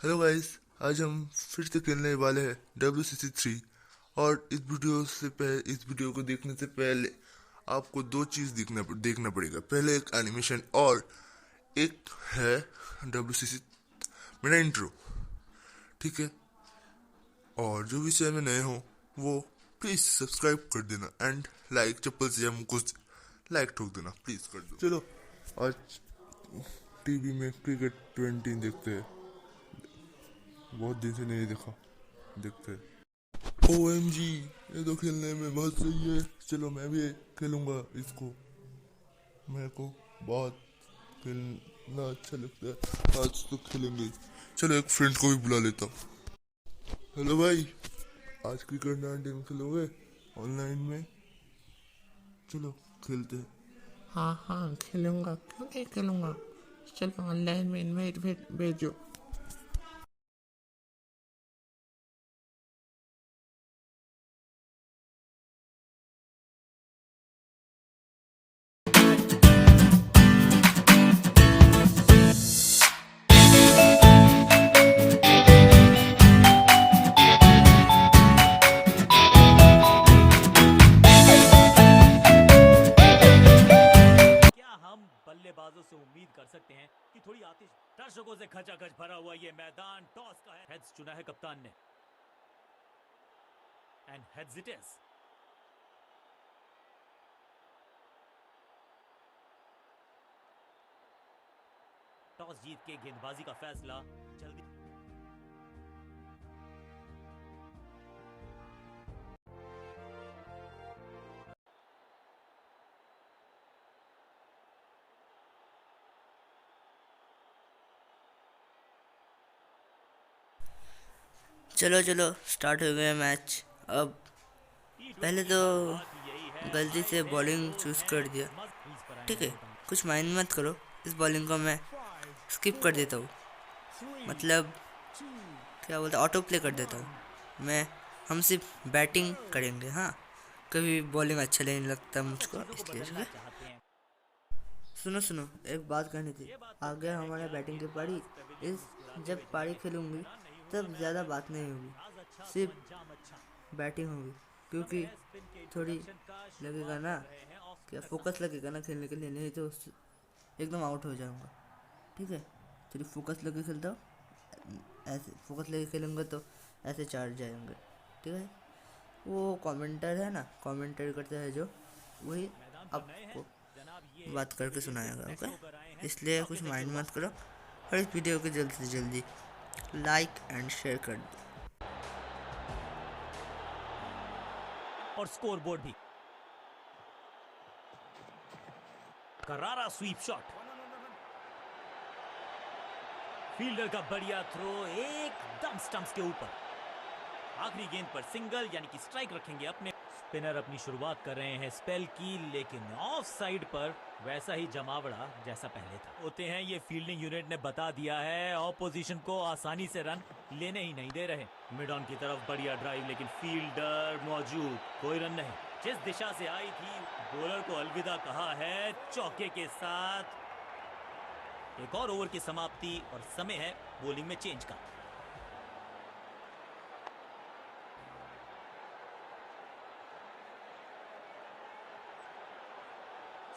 Hello guys, आज हम फिर से खेलने वाले हैं WCC 3। और इस वीडियो को देखने से पहले आपको दो चीज़ देखना पड़ेगा। पहले एक एनिमेशन और एक है WCC मेरा इंट्रो। ठीक है। और जो विषय में नए हो वो प्लीज़ सब्सक्राइब कर देना एंड लाइक चप्पल से या मुझको लाइक ठोक देना, प्लीज़ कर दो। चलो आज टीवी में क्रिकेट 20 देखते हैं। बहुत दिन से नहीं देखा, देखते हैं। OMG, ये तो खेलने में बहुत सही है। चलो मैं भी खेलूंगा इसको। मेरे को बहुत खेलना अच्छा लगता है। आज तो खेलेंगे। चलो एक फ्रेंड को भी बुला लेता हूँ। हेलो भाई, आज क्रिकेट 19 खेलोगे ऑनलाइन में? चलो खेलते हैं। हाँ हाँ खेलूंगा, क्यों नहीं खेलूंगा। चलो ऑनलाइन में इनवाइट भेजो। बल्लेबाजों से उम्मीद कर सकते हैं कि थोड़ी आतिश। दर्शकों से खचाखच भरा हुआ ये मैदान टॉस का है। हेड्स चुना है कप्तान ने and heads it is. Toss जीत के गेंदबाजी का फैसला जल्दी। चलो चलो स्टार्ट हो गया मैच। अब पहले तो गलती से बॉलिंग चूज कर दिया। ठीक है, कुछ माइंड मत करो। इस बॉलिंग को मैं स्किप कर देता हूँ, मतलब क्या बोलते ऑटो प्ले कर देता हूँ मैं। हम सिर्फ बैटिंग करेंगे। हाँ, कभी बॉलिंग अच्छा नहीं लगता मुझको, इसलिए। ठीक है, सुनो सुनो, एक बात कहनी थी। आ गया हमारा बैटिंग की पारी। इस जब पारी खेलूंगी तब ज़्यादा बात नहीं होगी, सिर्फ बैटिंग होगी। क्योंकि थोड़ी लगेगा ना, क्या फोकस लगेगा ना खेलने के लिए, नहीं तो एकदम आउट हो जाऊंगा। ठीक है, थोड़ी फोकस लगे खेलता हूँ। ऐसे फोकस लगे खेलूँगा तो ऐसे चार जाएंगे। ठीक है, वो कमेंटर है ना, कमेंटर करता है जो, वही आपको बात करके सुनाएगा। ओके, इसलिए कुछ माइंड मत करो और इस वीडियो को जल्दी से जल्दी लाइक एंड शेयर कर दो। और स्कोर बोर्ड भी। करारा स्वीप शॉट, फील्डर का बढ़िया थ्रो एकदम स्टंप्स के ऊपर। आखिरी गेंद पर सिंगल यानी कि स्ट्राइक रखेंगे अपने। स्पिनर अपनी शुरुआत कर रहे हैं स्पेल की, लेकिन ऑफ साइड पर वैसा ही जमावड़ा जैसा पहले था होते हैं। ये फील्डिंग यूनिट ने बता दिया है ऑपोजिशन को आसानी से रन लेने ही नहीं दे रहे। मिड ऑन की तरफ बढ़िया ड्राइव, लेकिन फील्डर मौजूद, कोई रन नहीं। जिस दिशा से आई थी बॉलर को अलविदा कहा है चौके के साथ। एक और ओवर की समाप्ति और समय है बॉलिंग में चेंज का।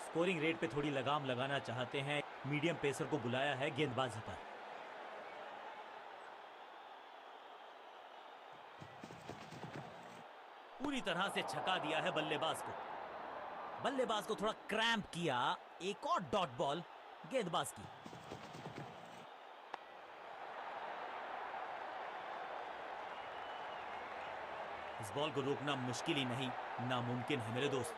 स्कोरिंग रेट पे थोड़ी लगाम लगाना चाहते हैं। मीडियम पेसर को बुलाया है गेंदबाजी पर। पूरी तरह से छका दिया है बल्लेबाज को। बल्लेबाज को थोड़ा क्रैम्प किया। एक और डॉट बॉल गेंदबाज की। इस बॉल को रोकना मुश्किल ही नहीं, नामुमकिन है मेरे दोस्त।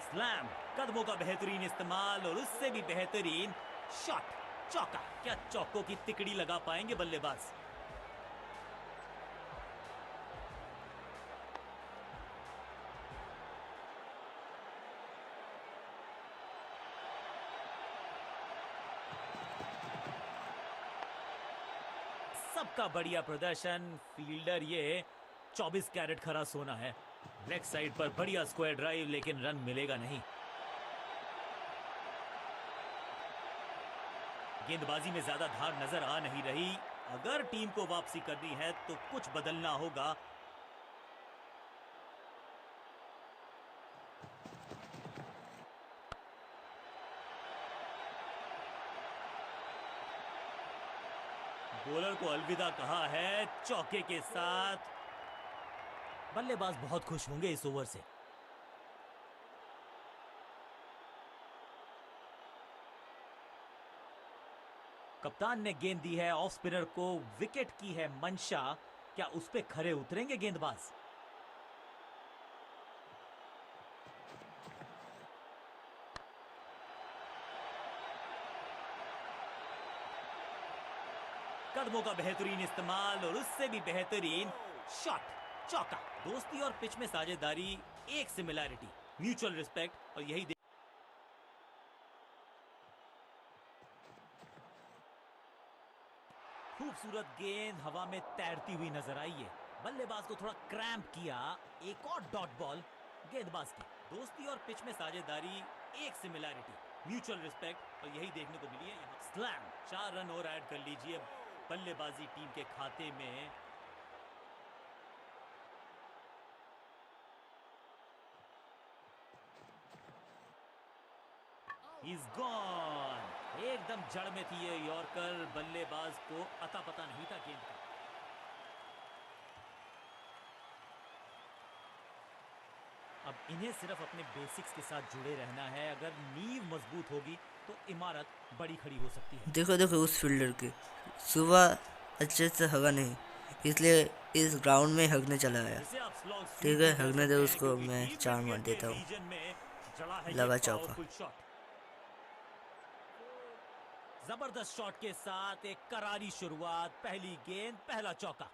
स्लैम, कदमों का बेहतरीन इस्तेमाल और उससे भी बेहतरीन शॉट, चौका। क्या चौकों की तिकड़ी लगा पाएंगे बल्लेबाज? सबका बढ़िया प्रदर्शन। फील्डर ये 24 कैरेट खरा सोना है। लेग साइड पर बढ़िया स्क्वायर ड्राइव, लेकिन रन मिलेगा नहीं। गेंदबाजी में ज्यादा धार नजर आ नहीं रही। अगर टीम को वापसी करनी है तो कुछ बदलना होगा। बॉलर को अलविदा कहा है चौके के साथ। बल्लेबाज बहुत खुश होंगे इस ओवर से। कप्तान ने गेंद दी है ऑफ स्पिनर को। विकेट की है मंशा। क्या उस पे खरे उतरेंगे गेंदबाज? कदमों का बेहतरीन इस्तेमाल और उससे भी बेहतरीन शॉट, चौका। दोस्ती और पिच में साझेदारी, एक सिमिलैरिटी, म्यूचुअल रिस्पेक्ट, और यही खूबसूरत गेंद हवा में तैरती हुई नजर आई है। बल्लेबाज को थोड़ा क्रैम्प किया। एक और डॉट बॉल गेंदबाज की। दोस्ती और पिच में साझेदारी, एक सिमिलैरिटी, म्यूचुअल रिस्पेक्ट, और यही देखने को मिली है यहाँ। स्लैम। 4 रन और ऐड कर लीजिए बल्लेबाजी टीम के खाते में। He's gone। एकदम जड़ में थी ये यॉर्कर। बल्लेबाज को अता पता नहीं था गेंद का। अब इन्हें सिर्फ अपने बेसिक्स के साथ जुड़े रहना है। अगर नींव मजबूत होगी तो इमारत बड़ी खड़ी हो सकती है। देखो देखो उस फील्डर की सुबह अच्छे से हगा नहीं, इसलिए इस ग्राउंड में हगने चला गया। जिसे आप स्लॉग ठीक है, स्वीप हगने कह दे सकते हैं, उसको, क्योंकि मैं डीप 4 मार विकेट के देता हूँ। रीजन में जड़ा है लगा ये चौका। Powerful shot. जबरदस्त शॉट के साथ एक करारी शुरुआत। पहली गेंद, पहला चौका।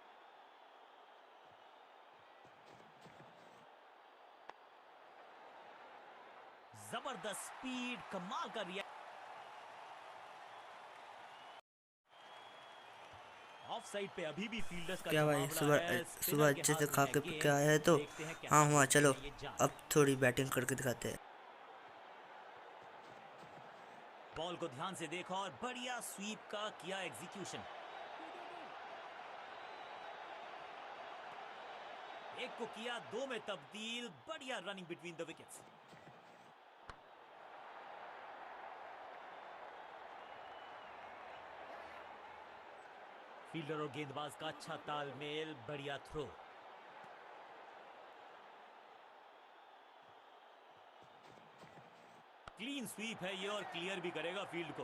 जबरदस्त स्पीड, कमाल का रिएक्ट। ऑफ साइड पे अभी भी फील्डर्स का क्या भाई, जमावड़ा सुबह है। सुबह स्पिनर के अच्छे से हाथ खा में के है पी के आया है गेंद। तो देखते हैं क्या हाँ हुआ। करते चलो हैं ये जान। अब थोड़ी बैटिंग करके दिखाते हैं। बॉल को ध्यान से देखा और बढ़िया स्वीप का किया एग्जीक्यूशन। एक को किया 2 में तब्दील। बढ़िया running between the wickets. Fielder और गेंदबाज का अच्छा तालमेल। बढ़िया थ्रो। क्लीन स्वीप है ये और क्लियर भी करेगा फील्ड को।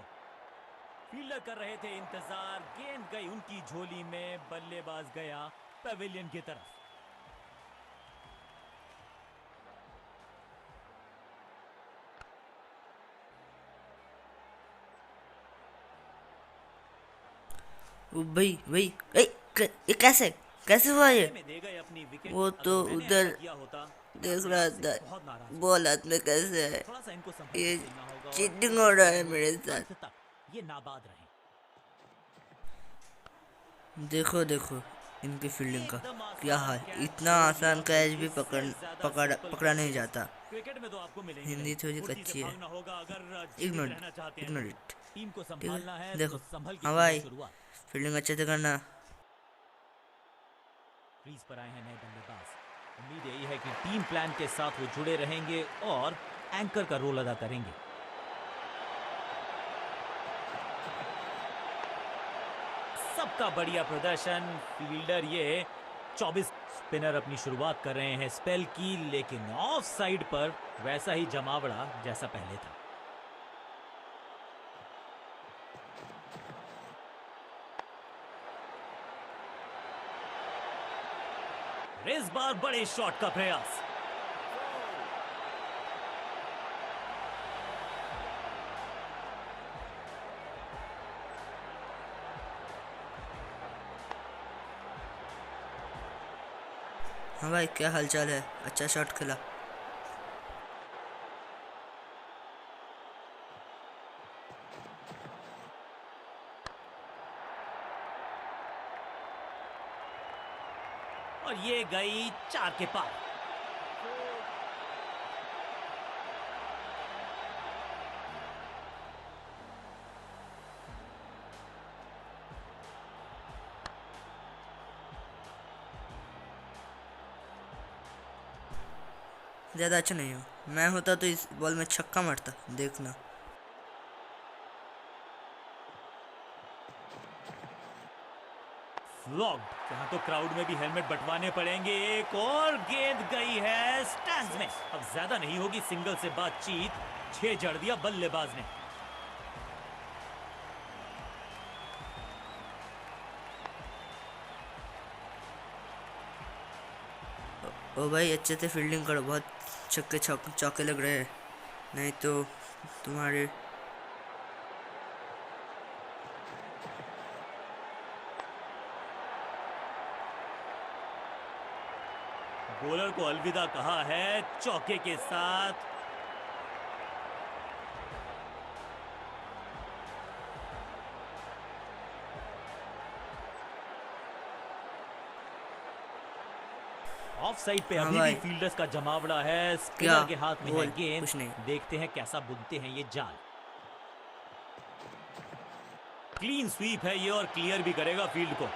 फील्डर कर रहे थे इंतजार। गेंद गई उनकी झोली में। बल्लेबाज गया पवेलियन की तरफ। भाई भाई ये कैसे कैसे हुआ ये? में दे गए अपनी विकेट। वो तो अगर मैंने उधर ऐसा किया होता देख रहा था, बहुत नाराज। बॉल हाथ में कैसे है? थोड़ा सा इनको संभल ये के खेलना होगा और चीटिंग हो रहा है मेरे अंत साथ। तक ये नाबाद रहे। देखो देखो इनकी फील्डिंग का एकदम क्या आसान हाल। कैच इतना छोड़ आसान दिया। कैच भी इससे ज्यादा सिंपल पकड़ा नहीं कैचेस जाता। क्रिकेट में तो आपको मिलेंगे हिंदी नहीं। थोड़ी फुर्ती से कच्ची है। भागना होगा अगर जीवित इग्नोर रहना चाहते हैं इग्नोर तो। इट। टीम को ठीक संभालना है है देखो। तो संभल के हाँ कीजिए भाई, शुरुआत। फील्डिंग अच्छे से करना। क्रीज पर आए हैं नए बल्लेबाज। उम्मीद यही है कि टीम प्लान के साथ वो जुड़े रहेंगे और एंकर का रोल अदा करेंगे। सबका बढ़िया प्रदर्शन। फील्डर ये 24। स्पिनर अपनी शुरुआत कर रहे हैं स्पेल की, लेकिन ऑफ साइड पर वैसा ही जमावड़ा जैसा पहले था। इस बार बड़े शॉट का प्रयास। हाँ भाई, क्या हालचाल है? अच्छा शॉट खेला। और ये गई 4 के पार। ज़्यादा अच्छा नहीं हो, मैं होता तो इस बॉल में छक्का मारता, देखना। फ्लॉग्ड, यहाँ तो क्राउड में भी हेलमेट बंटवाने पड़ेंगे। एक और गेंद गई है स्टैंड्स में। अब ज्यादा नहीं होगी सिंगल से बातचीत, 6 जड़ दिया बल्लेबाज ने। ओ भाई, अच्छे से फील्डिंग करो, बहुत छक्के चौके लग रहे हैं, नहीं तो तुम्हारे। बॉलर को अलविदा कहा है चौके के साथ। ऑफ साइड पे हाँ अभी भी भाई। फील्डर्स का जमावड़ा है। क्या? स्पिनर के हाथ में है बोल, गेंद। कुछ नहीं। देखते हैं कैसा बुनते हैं ये जाल। क्लीन स्वीप है ये और क्लियर भी करेगा फील्ड को।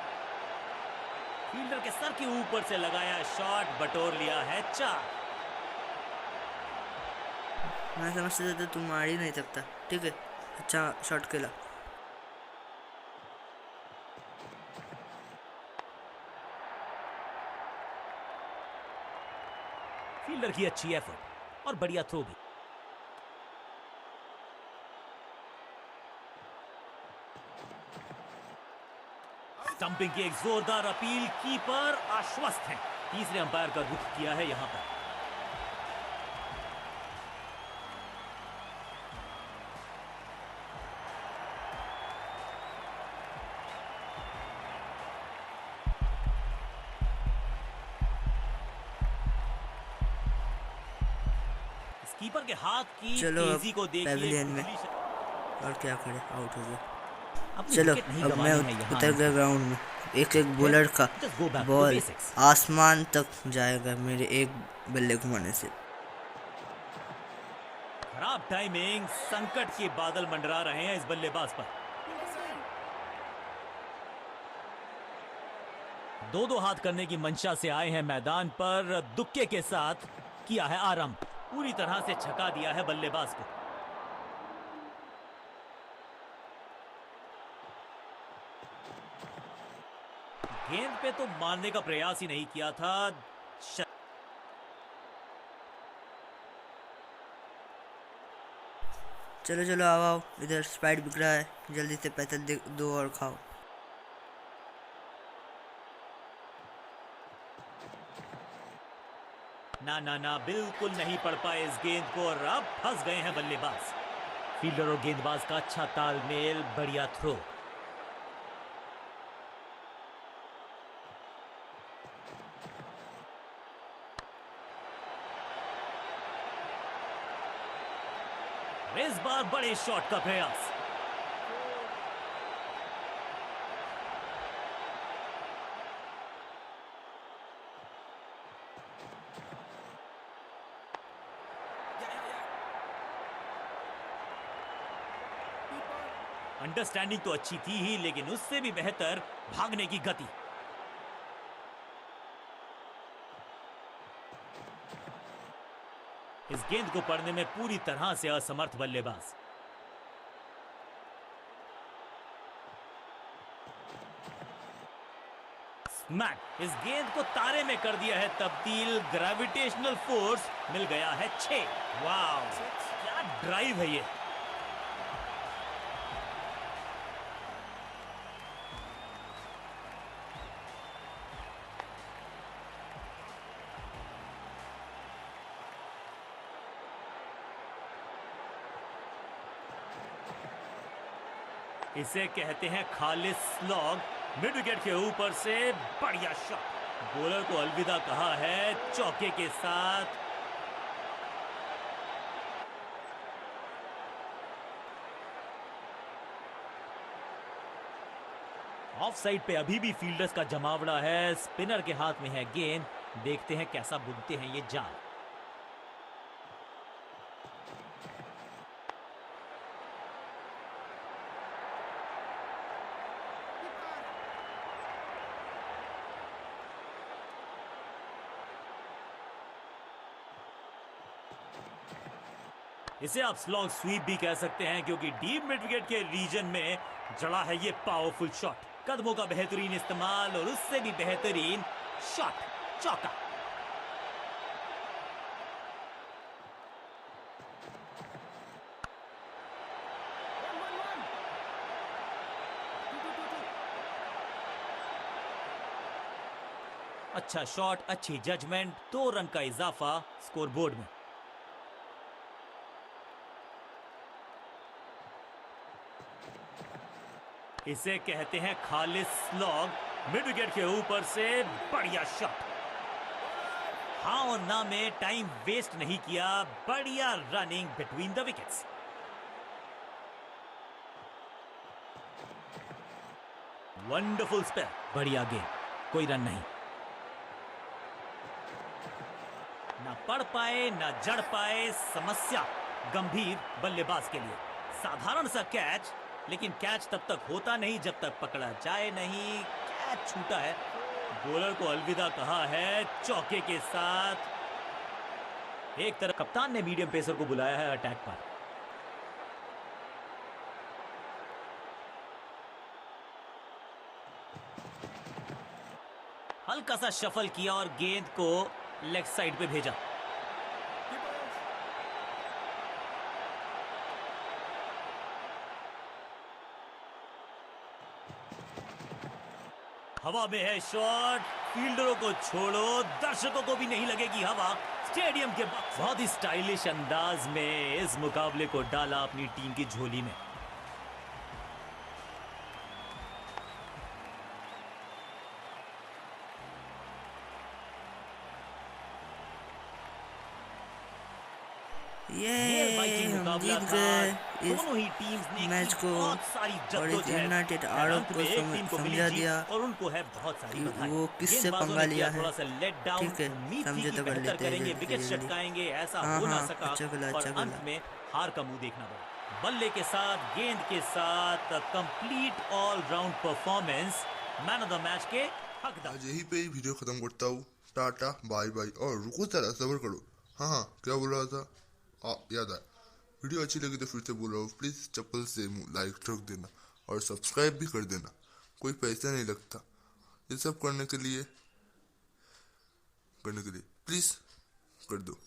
फील्डर के सर के ऊपर से लगाया शॉट, बटोर लिया है 4। मैं समझता था तुम मार ही नहीं सकता। ठीक है, अच्छा शॉट खेला। फील्डर की अच्छी एफर्ट और बढ़िया थ्रो भी। स्टंपिंग की एक जोरदार अपील, कीपर आश्वस्त है। तीसरे अंपायर का रुख किया है यहां पर। कीपर के हाथ की चलो अब तेजी को देखिए। पेविलियन में, और क्या करे, आउट हो गया। अपनी चलो विकेट नहीं अब मैं गंवानी है यहाँ उतर गया ग्राउंड में। एक बॉलर का Just go back to ball basics. आसमान तक जाएगा मेरे एक बल्ले घुमाने से। खराब टाइमिंग, संकट के बादल मंडरा रहे हैं इस बल्लेबाज पर। 2-2 हाथ करने की मंशा से आए हैं मैदान पर। दुक्के के साथ किया है आरंभ, पूरी तरह से छका दिया है बल्लेबाज को। गेंद पे तो मारने का प्रयास ही नहीं किया था। चलो चलो, आओ आओ, इधर स्प्राइट बिक रहा है, जल्दी से पैसा दो और खाओ। ना ना ना, बिल्कुल नहीं पड़ पाए इस गेंद को और अब फंस गए हैं बल्लेबाज। फील्डर और गेंदबाज का अच्छा तालमेल, बढ़िया थ्रो। इस बार बड़े शॉट का प्रयास। अंडरस्टैंडिंग तो अच्छी थी ही, लेकिन उससे भी बेहतर भागने की गति। इस गेंद को पढ़ने में पूरी तरह से असमर्थ बल्लेबाज। स्मैक, इस गेंद को तारे में कर दिया है तब्दील। ग्रेविटेशनल फोर्स मिल गया है 6। वाह, क्या ड्राइव है ये। इसे कहते हैं खालिस स्लॉग। मिड विकेट के ऊपर से बढ़िया शॉट। बॉलर को अलविदा कहा है चौके के साथ। ऑफ साइड पे अभी भी फील्डर्स का जमावड़ा है, स्पिनर के हाथ में है गेंद, देखते हैं कैसा बुनते हैं ये जाल। इसे आप स्लॉग स्वीप भी कह सकते हैं क्योंकि डीप मिड विकेट के रीजन में जड़ा है ये पावरफुल शॉट। कदमों का बेहतरीन इस्तेमाल और उससे भी बेहतरीन शॉट, चौका। अच्छा शॉट, अच्छी जजमेंट, 2 रन का इजाफा स्कोरबोर्ड में। इसे कहते हैं खालिस स्लॉग, मिड विकेट के ऊपर से बढ़िया शॉट। हाँ और ना में टाइम वेस्ट नहीं किया, बढ़िया running between the wickets. Wonderful spell, बढ़िया गेम, कोई रन नहीं। ना पढ़ पाए ना जड़ पाए, समस्या गंभीर बल्लेबाज के लिए। साधारण सा कैच, लेकिन कैच तब तक होता नहीं जब तक पकड़ा जाए नहीं। कैच छूटा है, बॉलर को अलविदा कहा है चौके के साथ। एक तरफ कप्तान ने मीडियम पेसर को बुलाया है अटैक पर। हल्का सा शफल किया और गेंद को लेग साइड पे भेजा। हवा में है शॉट, फील्डरों को छोड़ो, दर्शकों को भी नहीं लगेगी हवा। स्टेडियम के बहुत ही स्टाइलिश अंदाज में इस मुकाबले को डाला अपनी टीम की झोली में। ये हम जीत गए इस मैच को और इस यूनाइटेड अरब को समझा दिया कि वो किससे पंगा लिया है। ठीक है, समझौता कर लेते हैं जल्दी। हाँ हाँ, अच्छा खेला अच्छा खेला। में हार का मुंह देखना पड़ा। बल्ले के साथ, गेंद के साथ complete all round performance, man of the match के हकदार। आज यही पे ही वीडियो खत्म करता हूँ। Tata bye bye. और रुको जरा, सब्र करो। हाँ क्या बोल रहा था, याद आया। वीडियो अच्छी लगी तो फिर से बोल रहा हूँ, प्लीज़ चप्पल से मुंह लाइक ठोक देना और सब्सक्राइब भी कर देना। कोई पैसा नहीं लगता ये सब करने के लिए प्लीज़ कर दो।